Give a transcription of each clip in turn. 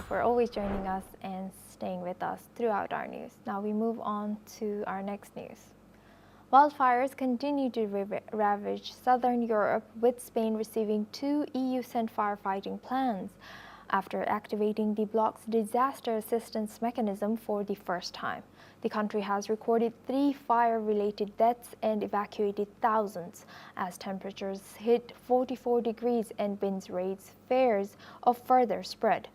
for always joining us and staying with us throughout our news. Now we move on to our next news. Wildfires continue to ravage southern Europe, with Spain receiving 2 EU-sent firefighting plans after activating the bloc's disaster assistance mechanism for the first time. The country has recorded 3 fire-related deaths and evacuated thousands as temperatures hit 44 degrees and winds raise fears of further spread.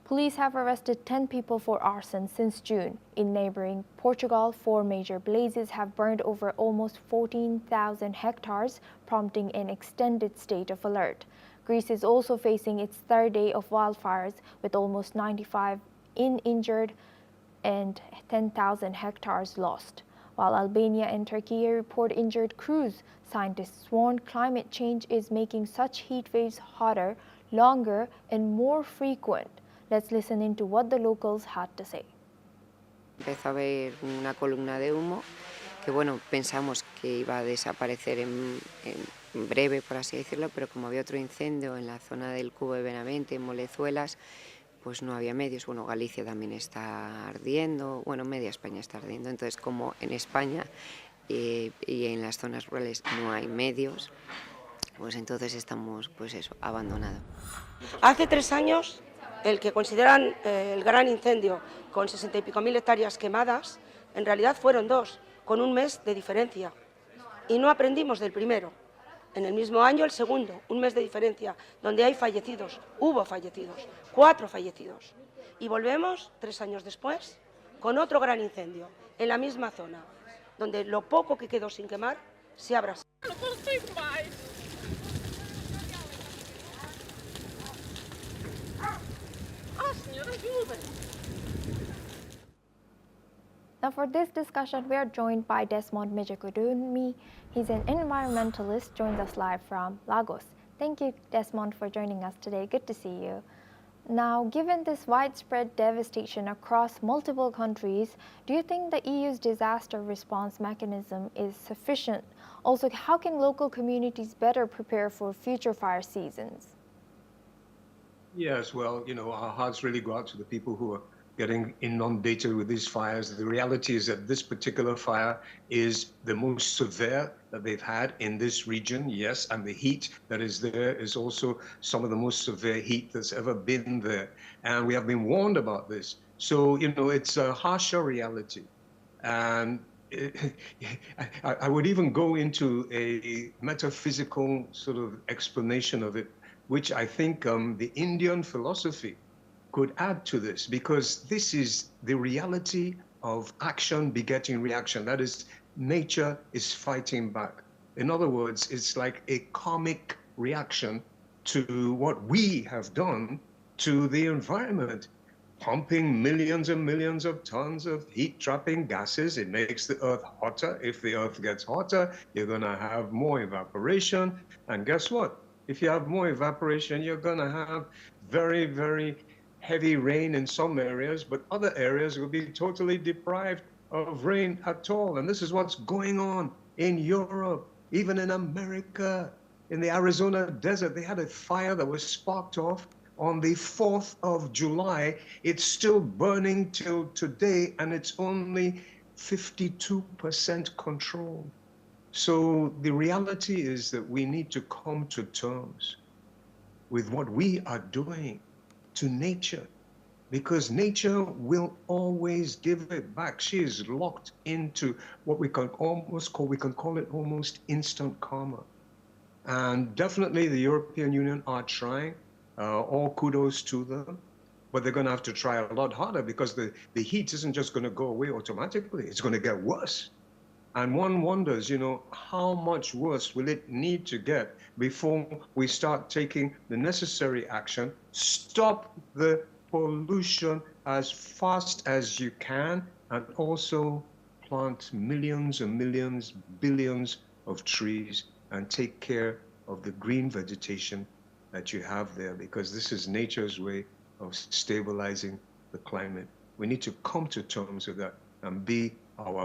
Police have arrested 10 people for arson since June. In neighboring Portugal, 4 major blazes have burned over almost 14,000 hectares, prompting an extended state of alert. Greece is also facing its 3rd day of wildfires, with almost 95 injured and 10,000 hectares lost. While Albania and Turkey report injured crews, scientists warn climate change is making such heat waves hotter, longer, and more frequent. Let's listen into what the locals had to say. Empezó a haber una columna de humo que, bueno, pensamos que iba a desaparecer en breve, por así decirlo, pero como había otro incendio en la zona del Cubo de Benavente, en Molezuelas, pues no había medios. Bueno, Galicia también está ardiendo, bueno, media España está ardiendo. Entonces, como en España y en las zonas rurales no hay medios, pues entonces estamos, pues eso, abandonados. Hace 3 años, el que consideran el gran incendio con 60 y pico mil hectáreas quemadas, en realidad fueron 2, con un mes de diferencia. Y no aprendimos del primero. En el mismo año, el segundo, un mes de diferencia, donde hay fallecidos, hubo fallecidos, 4 fallecidos. Y volvemos 3 años después con otro gran incendio en la misma zona, donde lo poco que quedó sin quemar se abrasó. Now for this discussion, we are joined by Desmond Mijekudumi. He's an environmentalist, joins us live from Lagos. Thank you, Desmond, for joining us today. Good to see you. Now, given this widespread devastation across multiple countries, do you think the EU's disaster response mechanism is sufficient? Also, how can local communities better prepare for future fire seasons? Yes, well, our hearts really go out to the people who are getting inundated with these fires. The reality is that this particular fire is the most severe that they've had in this region, yes, and the heat that is there is also some of the most severe heat that's ever been there. And we have been warned about this. So, it's a harsher reality. And I would even go into a metaphysical sort of explanation of it, which I think the Indian philosophy could add to this, because this is the reality of action begetting reaction. That is, nature is fighting back. In other words, it's like a karmic reaction to what we have done to the environment. Pumping millions and millions of tons of heat-trapping gases, it makes the earth hotter. If the earth gets hotter, you're gonna have more evaporation. And guess what? If you have more evaporation, you're gonna have very, very heavy rain in some areas, but other areas will be totally deprived of rain at all. And this is what's going on in Europe, even in America. In the Arizona desert, they had a fire that was sparked off on the 4th of July. It's still burning till today, and it's only 52% controlled. So the reality is that we need to come to terms with what we are doing to nature, because nature will always give it back. She is locked into what we can call it almost instant karma. And definitely the European Union are trying, all kudos to them, but they're gonna have to try a lot harder, because the heat isn't just gonna go away automatically, it's gonna get worse. And one wonders, how much worse will it need to get before we start taking the necessary action, stop the pollution as fast as you can, and also plant millions and millions, billions of trees, and take care of the green vegetation that you have there, because this is nature's way of stabilizing the climate. We need to come to terms with that and be our